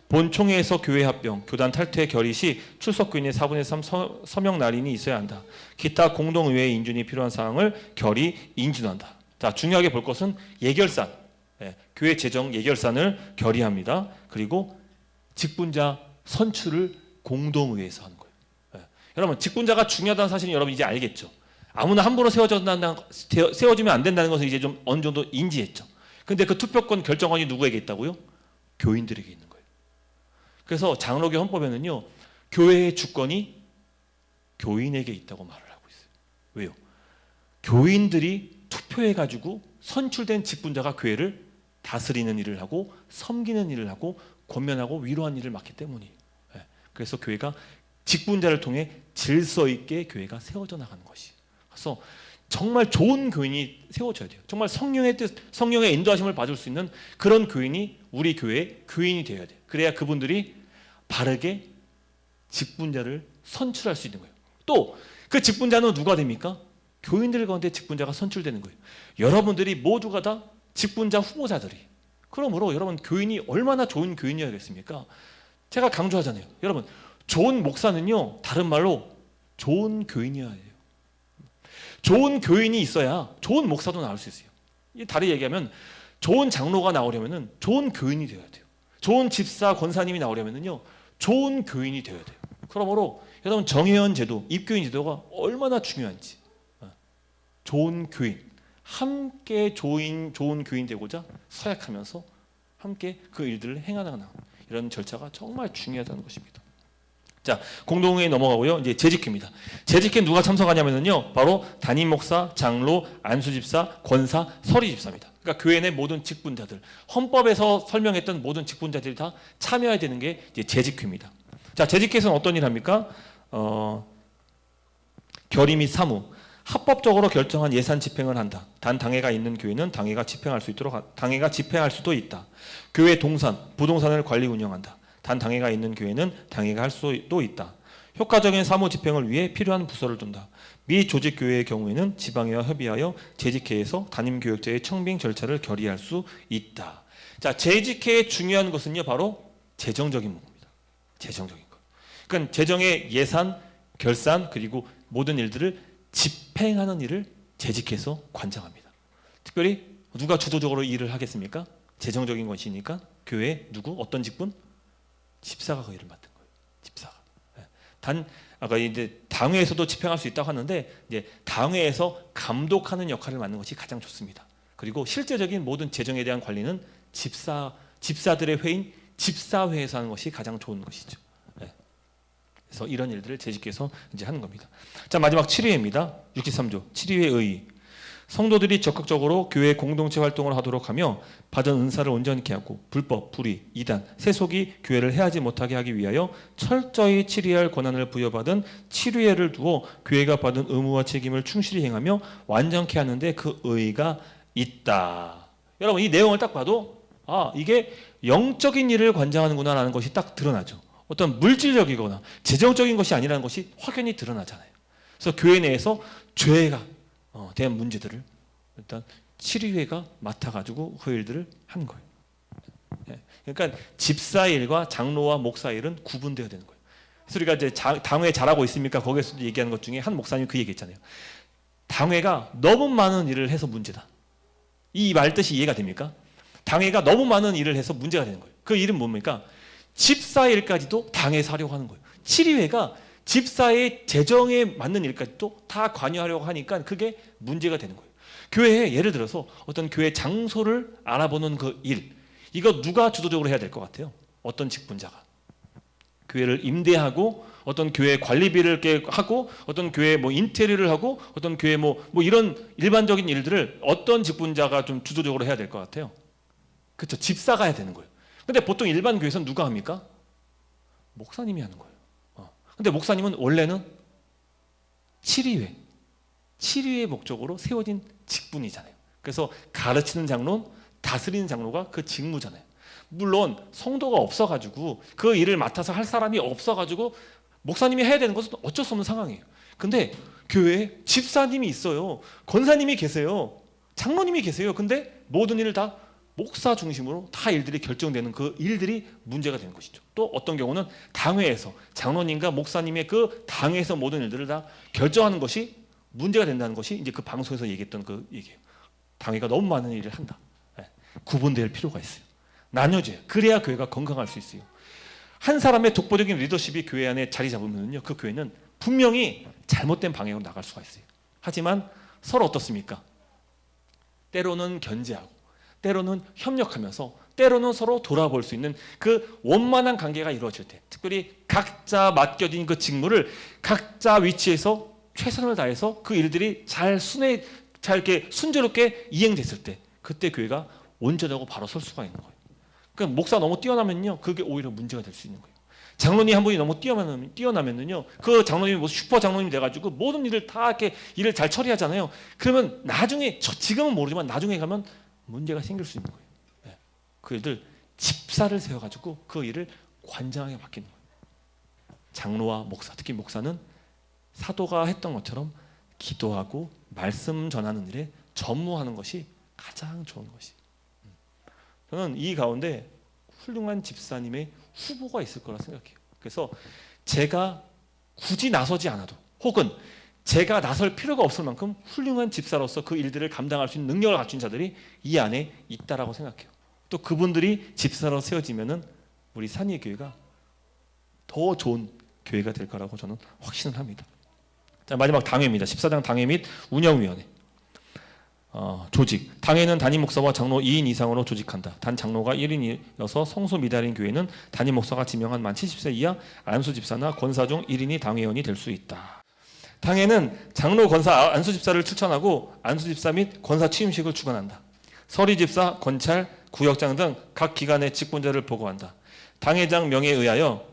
본총회에서 교회 합병, 교단 탈퇴 결의 시 출석 교인의 4분의 3 서명 날인이 있어야 한다. 기타 공동의회 인준이 필요한 사항을 결의 인준한다. 자, 중요하게 볼 것은 예결산, 교회 재정 예결산을 결의합니다. 그리고 직분자 선출을 공동의회에서 하는 거예요. 여러분 직분자가 중요하다는 사실은 여러분 이제 알겠죠. 아무나 함부로 세워지면 안 된다는 것을 이제 좀 어느 정도 인지했죠. 근데 그 투표권 결정권이 누구에게 있다고요? 교인들에게 있는 거예요. 그래서 장로교 헌법에는요, 교회의 주권이 교인에게 있다고 말을 하고 있어요. 왜요? 교인들이 투표해가지고 선출된 직분자가 교회를 다스리는 일을 하고 섬기는 일을 하고 권면하고 위로하는 일을 맡기 때문이에요. 그래서 교회가 직분자를 통해 질서 있게 교회가 세워져 나가는 것이에요. 그래서 정말 좋은 교인이 세워져야 돼요. 정말 성령의 뜻, 성령의 인도하심을 받을 수 있는 그런 교인이 우리 교회의 교인이 되어야 돼요. 그래야 그분들이 바르게 직분자를 선출할 수 있는 거예요. 또 그 직분자는 누가 됩니까? 교인들 가운데 직분자가 선출되는 거예요. 여러분들이 모두가 다 직분자 후보자들이. 그러므로 여러분 교인이 얼마나 좋은 교인이어야겠습니까? 제가 강조하잖아요. 여러분 좋은 목사는요, 다른 말로 좋은 교인이어야 돼요. 좋은 교인이 있어야 좋은 목사도 나올 수 있어요. 다르게 얘기하면 좋은 장로가 나오려면은 좋은 교인이 되어야 돼요. 좋은 집사 권사님이 나오려면은요, 좋은 교인이 되어야 돼요. 그러므로 여러분 정회원 제도, 입교인 제도가 얼마나 중요한지, 좋은 교인, 함께 좋은 교인 되고자 서약하면서 함께 그 일들을 행하는 이런 절차가 정말 중요하다는 것입니다. 자, 공동회의 넘어가고요. 이제 재직회입니다. 재직회 누가 참석하냐면요, 바로 담임 목사, 장로, 안수집사, 권사, 서리집사입니다. 그러니까 교회 내 모든 직분자들, 헌법에서 설명했던 모든 직분자들이 다 참여해야 되는 게 이제 재직회입니다. 자, 재직회에서는 어떤 일을 합니까? 결의 및 사무, 합법적으로 결정한 예산 집행을 한다. 단 당회가 있는 교회는 당회가 집행할 수도 있다. 교회 동산, 부동산을 관리 운영한다. 단 당회가 있는 교회는 당회가 할 수도 있다. 효과적인 사무 집행을 위해 필요한 부서를 둔다. 미 조직 교회의 경우에는 지방회와 협의하여 재직회에서 담임 교역자의 청빙 절차를 결의할 수 있다. 자, 재직회의 중요한 것은요, 바로 재정적인 부분입니다. 재정적인 것. 그러니까 재정의 예산, 결산, 그리고 모든 일들을 집행하는 일을 재직회에서 관장합니다. 특별히 누가 주도적으로 일을 하겠습니까? 재정적인 것이니까 교회 누구? 어떤 직분? 집사가 그 일을 맡은 거예요. 집사가. 아까 이제 당회에서도 집행할 수 있다고 하는데, 이제 당회에서 감독하는 역할을 맡는 것이 가장 좋습니다. 그리고 실제적인 모든 재정에 대한 관리는 집사들의 회인 집사회에서 하는 것이 가장 좋은 것이죠. 그래서 이런 일들을 재직해서 이제 하는 겁니다. 자, 마지막 7위입니다. 63조 7위의 의의. 성도들이 적극적으로 교회 공동체 활동을 하도록 하며 받은 은사를 온전케 하고 불법, 불의, 이단, 세속이 교회를 해하지 못하게 하기 위하여 철저히 치리할 권한을 부여받은 치리회를 두어 교회가 받은 의무와 책임을 충실히 행하며 완전케 하는데 그 의의가 있다. 여러분 이 내용을 딱 봐도 이게 영적인 일을 관장하는구나 라는 것이 딱 드러나죠. 어떤 물질적이거나 재정적인 것이 아니라는 것이 확연히 드러나잖아요. 그래서 교회 내에서 죄가 대한 문제들을 일단 치리회가 맡아가지고 그 일들을 하는 거예요. 그러니까 집사 일과 장로와 목사 일은 구분되어야 되는 거예요. 그래서 우리가 이제 당회 잘하고 있습니까? 거기에서도 얘기하는 것 중에 한 목사님 그 얘기했잖아요. 당회가 너무 많은 일을 해서 문제다. 이 말 뜻이 이해가 됩니까? 당회가 너무 많은 일을 해서 문제가 되는 거예요. 그 일은 뭡니까? 집사 일까지도 당해서 하려고 하는 거예요. 치리회가 집사의 재정에 맞는 일까지도 다 관여하려고 하니까 그게 문제가 되는 거예요. 교회에 예를 들어서 어떤 교회 장소를 알아보는 그 일, 이거 누가 주도적으로 해야 될 것 같아요? 어떤 직분자가 교회를 임대하고 어떤 교회 관리비를 하고 어떤 교회 뭐 인테리어를 하고 어떤 교회 뭐 이런 일반적인 일들을 어떤 직분자가 좀 주도적으로 해야 될 것 같아요? 그렇죠. 집사가 해야 되는 거예요. 근데 보통 일반 교회에서는 누가 합니까? 목사님이 하는 거예요. 근데 목사님은 원래는 치리회 목적으로 세워진 직분이잖아요. 그래서 가르치는 장로는 다스리는 장로가 그 직무잖아요. 물론 성도가 없어가지고 그 일을 맡아서 할 사람이 없어가지고 목사님이 해야 되는 것은 어쩔 수 없는 상황이에요. 근데 교회에 집사님이 있어요. 권사님이 계세요. 장로님이 계세요. 근데 모든 일을 다 목사 중심으로 다 일들이 결정되는 그 일들이 문제가 되는 것이죠. 또 어떤 경우는 당회에서 장로님과 목사님의 그 당회에서 모든 일들을 다 결정하는 것이 문제가 된다는 것이 이제 그 방송에서 얘기했던 그 얘기예요. 당회가 너무 많은 일을 한다. 구분될 필요가 있어요. 나뉘어져요. 그래야 교회가 건강할 수 있어요. 한 사람의 독보적인 리더십이 교회 안에 자리 잡으면요, 그 교회는 분명히 잘못된 방향으로 나갈 수가 있어요. 하지만 서로 어떻습니까? 때로는 견제하고 때로는 협력하면서 때로는 서로 돌아볼 수 있는 그 원만한 관계가 이루어질 때, 특별히 각자 맡겨진 그 직무를 각자 위치에서 최선을 다해서 그 일들이 잘 이렇게 순조롭게 이행됐을 때, 그때 교회가 온전하고 바로 설 수가 있는 거예요. 그러니까 목사 너무 뛰어나면요, 그게 오히려 문제가 될 수 있는 거예요. 장로님 한 분이 너무 뛰어나면요, 그 장로님이 뭐 슈퍼 장로님이 돼가지고 모든 일을 다 이렇게 일을 잘 처리하잖아요. 그러면 나중에 지금은 모르지만 나중에 가면 문제가 생길 수 있는 거예요. 네. 그 일들 집사를 세워가지고 그 일을 관장하게 맡기는 거예요. 장로와 목사, 특히 목사는 사도가 했던 것처럼 기도하고 말씀 전하는 일에 전무하는 것이 가장 좋은 것이. 저는 이 가운데 훌륭한 집사님의 후보가 있을 거라 생각해요. 그래서 제가 굳이 나서지 않아도, 혹은 제가 나설 필요가 없을 만큼 훌륭한 집사로서 그 일들을 감당할 수 있는 능력을 갖춘 자들이 이 안에 있다라고 생각해요. 또 그분들이 집사로 세워지면은 우리 산의 교회가 더 좋은 교회가 될 거라고 저는 확신을 합니다. 자, 마지막 당회입니다. 14장 당회 및 운영위원회. 조직. 당회는 담임 목사와 장로 2인 이상으로 조직한다. 단 장로가 1인이어서 성소 미달인 교회는 담임 목사가 지명한 만 70세 이하 안수 집사나 권사 중 1인이 당회원이 될 수 있다. 당회는 장로, 권사, 안수 집사를 추천하고 안수 집사 및 권사 취임식을 주관한다. 서리 집사, 권찰, 구역장 등 각 기관의 직분자를 보고한다. 당회장 명예에 의하여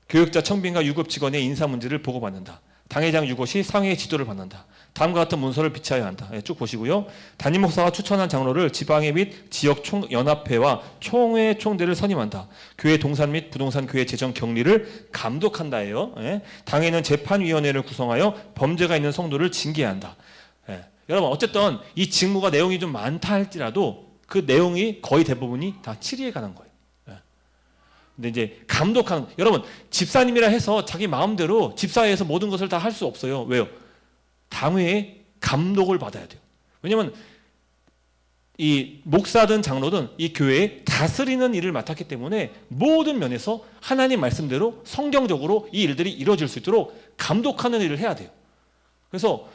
교육자 청빙과 유급 직원의 인사 문제를 보고받는다. 당회장 유고시 상회의 지도를 받는다. 다음과 같은 문서를 비치해야 한다. 쭉 보시고요. 담임 목사가 추천한 장로를 지방회 및 지역 연합회와 총회 총대를 선임한다. 교회 동산 및 부동산 교회 재정 격리를 감독한다예요. 당회는 재판위원회를 구성하여 범죄가 있는 성도를 징계한다. 여러분, 어쨌든 이 직무가 내용이 좀 많다 할지라도 그 내용이 거의 대부분이 다 치리에 관한 거예요. 근데 이제 감독하는, 여러분, 집사님이라 해서 자기 마음대로 집사회에서 모든 것을 다 할 수 없어요. 왜요? 당회의 감독을 받아야 돼요. 왜냐하면 이 목사든 장로든 이 교회에 다스리는 일을 맡았기 때문에 모든 면에서 하나님 말씀대로 성경적으로 이 일들이 이루어질 수 있도록 감독하는 일을 해야 돼요. 그래서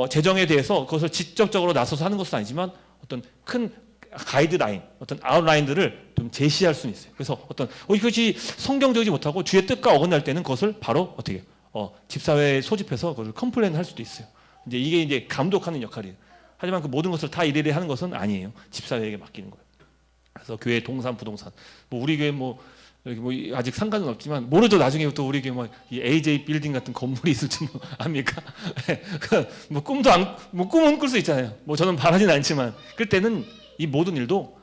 재정에 대해서 그것을 직접적으로 나서서 하는 것은 아니지만 어떤 큰 가이드라인, 어떤 아웃라인들을 좀 제시할 수는 있어요. 그래서 어떤 이것이 성경적이지 못하고 주의 뜻과 어긋날 때는 그것을 바로 어떻게 집사회에 소집해서 그걸 컴플레인할 수도 있어요. 이게 이제 감독하는 역할이에요. 하지만 그 모든 것을 다 일일이 하는 것은 아니에요. 집사회에게 맡기는 거예요. 그래서 교회 동산, 부동산, 우리 교회 여기 아직 상관은 없지만 모르죠. 나중에부터 우리 교회 이 AJ 빌딩 같은 건물이 있을 줄 압니까? 꿈은 꿀 수 있잖아요. 저는 바라진 않지만 그럴 때는 이 모든 일도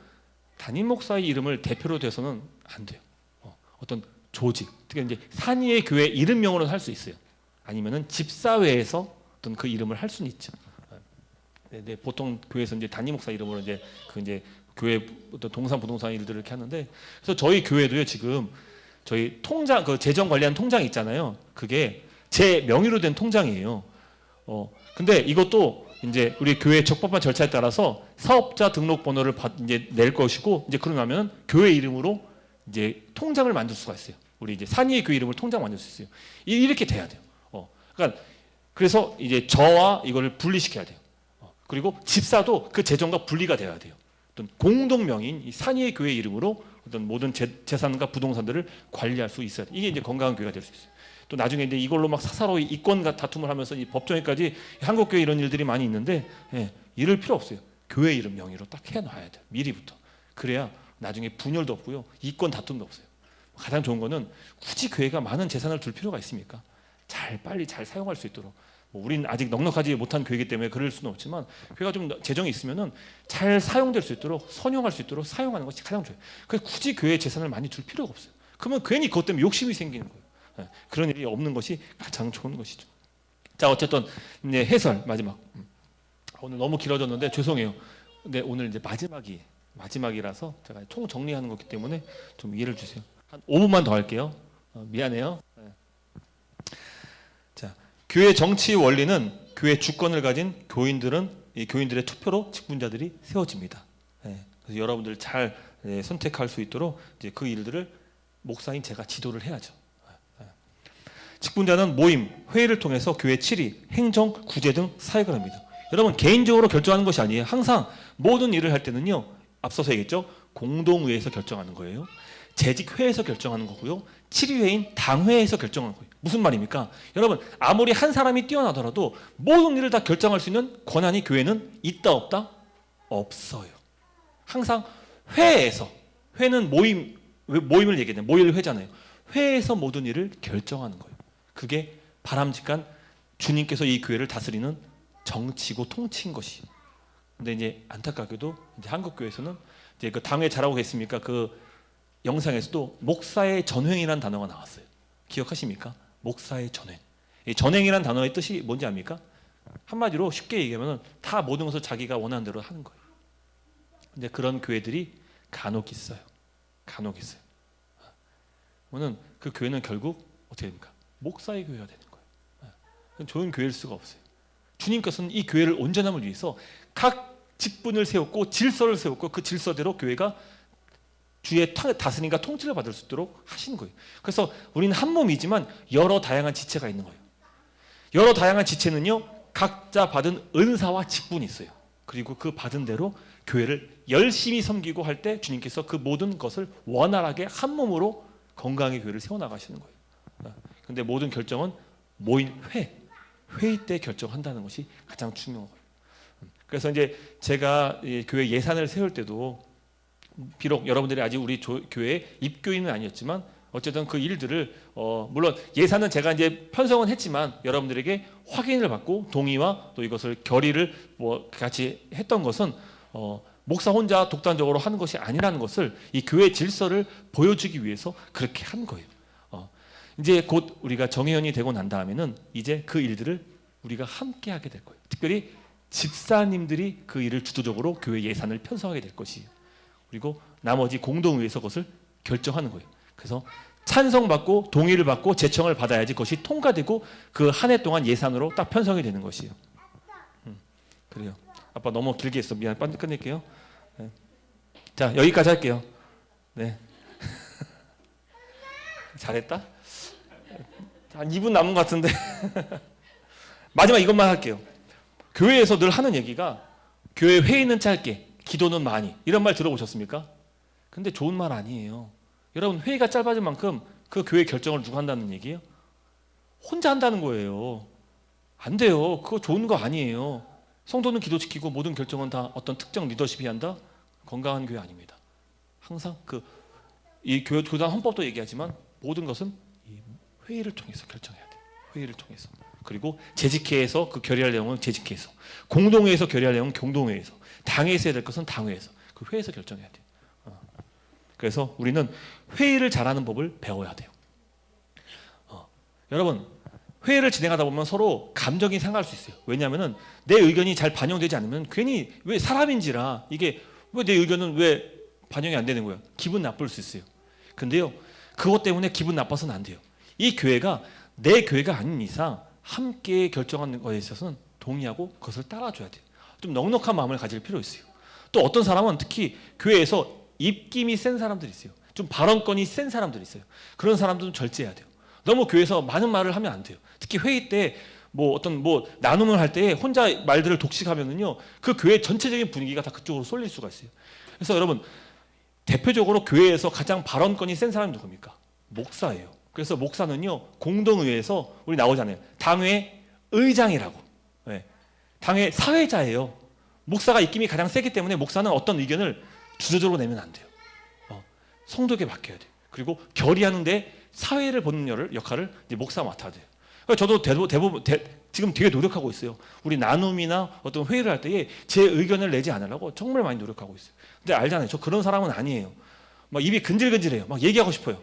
담임 목사의 이름을 대표로 돼서는 안 돼요. 어떤 조직, 특히 이제 산위의 교회 이름명으로 할 수 있어요. 아니면은 집사회에서 어떤 그 이름을 할 수는 있죠. 네, 보통 교회에서 이제 담임 목사 이름으로 이제 교회 어떤 동산 부동산 일들을 이렇게 하는데, 그래서 저희 교회도요, 지금 저희 통장, 그 재정 관리하는 통장이 있잖아요. 그게 제 명의로 된 통장이에요. 근데 이것도 이제 우리 교회 적법한 절차에 따라서 사업자 등록번호를 이제 낼 것이고, 이제 그러고 나면 교회 이름으로 이제 통장을 만들 수가 있어요. 우리 이제 산이의 교회 이름을 통장 만들 수 있어요. 이렇게 돼야 돼요. 그러니까 그래서 이제 저와 이거를 분리시켜야 돼요. 그리고 집사도 그 재정과 분리가 되어야 돼요. 어떤 공동명인 이 산이의 교회 이름으로 어떤 모든 재산과 부동산들을 관리할 수 있어야 돼요. 이게 이제 건강한 교회가 될 수 있어요. 또 나중에 이제 이걸로 막 사사로이 이권과 다툼을 하면서 이 법정에까지 한국 교회 이런 일들이 많이 있는데 이럴 필요 없어요. 교회 이름 명의로 딱 해놔야 돼요. 미리부터. 그래야 나중에 분열도 없고요. 이권 다툼도 없어요. 가장 좋은 거는 굳이 교회가 많은 재산을 둘 필요가 있습니까? 빨리 잘 사용할 수 있도록. 우리는 아직 넉넉하지 못한 교회이기 때문에 그럴 수는 없지만 교회가 좀 재정이 있으면은 잘 사용될 수 있도록 선용할 수 있도록 사용하는 것이 가장 좋아요. 그래서 굳이 교회에 재산을 많이 둘 필요가 없어요. 그러면 괜히 그것 때문에 욕심이 생기는 거예요. 그런 일이 없는 것이 가장 좋은 것이죠. 자, 어쨌든 이제 해설 마지막. 오늘 너무 길어졌는데 죄송해요. 근데 오늘 이제 마지막이라서 제가 총 정리하는 거기 때문에 좀 이해를 주세요. 한 5분만 더 할게요. 미안해요. 자, 교회 정치 원리는 교회 주권을 가진 이 교인들의 투표로 직분자들이 세워집니다. 그래서 여러분들 잘 선택할 수 있도록 이제 그 일들을 목사인 제가 지도를 해야죠. 직분자는 모임, 회의를 통해서 교회 치리, 행정, 구제 등 사역을 합니다. 여러분 개인적으로 결정하는 것이 아니에요. 항상 모든 일을 할 때는요. 앞서서 얘기했죠. 공동의회에서 결정하는 거예요. 재직회에서 결정하는 거고요. 치리회인 당회에서 결정하는 거예요. 무슨 말입니까? 여러분 아무리 한 사람이 뛰어나더라도 모든 일을 다 결정할 수 있는 권한이 교회는 있다 없다? 없어요. 항상 회에서, 회는 모임을 얘기해요. 모일회잖아요. 회에서 모든 일을 결정하는 거예요. 그게 바람직한 주님께서 이 교회를 다스리는 정치고 통치인 것이. 근데 이제 안타깝게도 이제 한국 교회에서는 이제 그 당회 잘하고 계십니까? 그 영상에서도 목사의 전횡이라는 단어가 나왔어요. 기억하십니까? 목사의 전횡. 이 전횡이라는 단어의 뜻이 뭔지 압니까? 한마디로 쉽게 얘기하면 다 모든 것을 자기가 원하는 대로 하는 거예요. 근데 그런 교회들이 간혹 있어요. 간혹 있어요. 그러면 그 교회는 결국 어떻게 됩니까? 목사의 교회가 되는 거예요. 좋은 교회일 수가 없어요. 주님께서는 이 교회를 온전함을 위해서 각 직분을 세웠고 질서를 세웠고 그 질서대로 교회가 주의 다스림과 통치를 받을 수 있도록 하신 거예요. 그래서 우리는 한 몸이지만 여러 다양한 지체가 있는 거예요. 여러 다양한 지체는요 각자 받은 은사와 직분이 있어요. 그리고 그 받은 대로 교회를 열심히 섬기고 할 때 주님께서 그 모든 것을 원활하게 한 몸으로 건강하게 교회를 세워나가시는 거예요. 근데 모든 결정은 모인 회의 때 결정한다는 것이 가장 중요한 거예요. 그래서 이제 제가 교회 예산을 세울 때도 비록 여러분들이 아직 우리 교회 입교인은 아니었지만 어쨌든 그 일들을 물론 예산은 제가 이제 편성은 했지만 여러분들에게 확인을 받고 동의와 또 이것을 결의를 같이 했던 것은 목사 혼자 독단적으로 하는 것이 아니라는 것을 이 교회 질서를 보여주기 위해서 그렇게 한 거예요. 이제 곧 우리가 정회원이 되고 난 다음에는 이제 그 일들을 우리가 함께 하게 될 거예요. 특별히 집사님들이 그 일을 주도적으로 교회 예산을 편성하게 될 것이에요. 그리고 나머지 공동의회에서 그것을 결정하는 거예요. 그래서 찬성받고 동의를 받고 제청을 받아야지 그것이 통과되고 그 한 해 동안 예산으로 딱 편성이 되는 것이에요. 그래요. 아빠 너무 길게 했어. 미안. 빨리 끝낼게요. 네. 자, 여기까지 할게요. 네. 잘했다. 한 2분 남은 것 같은데 마지막 이것만 할게요. 교회에서 늘 하는 얘기가 교회 회의는 짧게 기도는 많이 이런 말 들어보셨습니까? 근데 좋은 말 아니에요. 여러분 회의가 짧아진 만큼 그 교회 결정을 누가 한다는 얘기예요? 혼자 한다는 거예요. 안 돼요. 그거 좋은 거 아니에요. 성도는 기도시키고 모든 결정은 다 어떤 특정 리더십이 한다? 건강한 교회 아닙니다. 항상 이 교단 헌법도 얘기하지만 모든 것은 이 회의를 통해서 결정해야 돼요. 회의를 통해서. 그리고 재직회에서 그 결의할 내용은 재직회에서, 공동회에서 결의할 내용은 공동회에서, 당회에서 해야 될 것은 당회에서, 그 회에서 결정해야 돼요. 그래서 우리는 회의를 잘하는 법을 배워야 돼요. 여러분 회의를 진행하다 보면 서로 감정이 상할 수 있어요. 왜냐하면 내 의견이 잘 반영되지 않으면 괜히 왜 사람인지라 이게 왜 내 의견은 왜 반영이 안 되는 거야? 기분 나쁠 수 있어요. 근데요 그것 때문에 기분 나빠서는 안 돼요. 이 교회가 내 교회가 아닌 이상 함께 결정하는 것에 있어서는 동의하고 그것을 따라줘야 돼요. 좀 넉넉한 마음을 가질 필요 있어요. 또 어떤 사람은 특히 교회에서 입김이 센 사람들이 있어요. 좀 발언권이 센 사람들이 있어요. 그런 사람들은 절제해야 돼요. 너무 교회에서 많은 말을 하면 안 돼요. 특히 회의 때 뭐 나눔을 할 때 혼자 말들을 독식하면은요, 그 교회 전체적인 분위기가 다 그쪽으로 쏠릴 수가 있어요. 그래서 여러분, 대표적으로 교회에서 가장 발언권이 센 사람이 누굽니까? 목사예요. 그래서 목사는요, 공동의회에서 우리 나오잖아요. 당회 의장이라고. 네. 당회 사회자예요. 목사가 입김이 가장 세기 때문에 목사는 어떤 의견을 주도적으로 내면 안 돼요. 성도에게 맡겨야 돼요. 그리고 결의하는데 사회를 보는 역할을 이제 목사가 맡아야 돼요. 그러니까 저도 대부분 지금 되게 노력하고 있어요. 우리 나눔이나 어떤 회의를 할 때에 제 의견을 내지 않으려고 정말 많이 노력하고 있어요. 근데 알잖아요. 저 그런 사람은 아니에요. 막 입이 근질근질해요. 막 얘기하고 싶어요.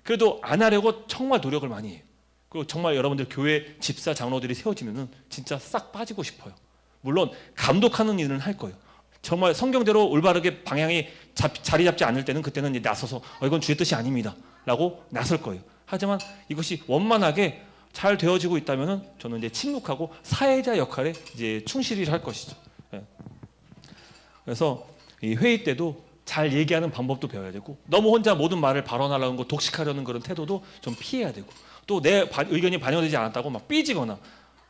그래도 안 하려고 정말 노력을 많이 해요. 그리고 정말 여러분들 교회 집사 장로들이 세워지면은 진짜 싹 빠지고 싶어요. 물론 감독하는 일은 할 거예요. 정말 성경대로 올바르게 방향이 자리 잡지 않을 때는 그때는 이제 나서서 이건 주의 뜻이 아닙니다 라고 나설 거예요. 하지만 이것이 원만하게 잘 되어지고 있다면은 저는 이제 침묵하고 사회자 역할에 이제 충실히 할 것이죠. 예. 그래서 이 회의 때도 잘 얘기하는 방법도 배워야 되고, 너무 혼자 모든 말을 발언하려는 거, 독식하려는 그런 태도도 좀 피해야 되고, 또 내 의견이 반영되지 않았다고 막 삐지거나,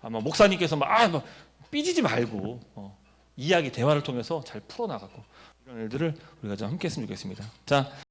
아마 목사님께서 막 삐지지 말고 이야기 대화를 통해서 잘 풀어나가고, 이런 일들을 우리가 좀 함께 했으면 좋겠습니다. 자.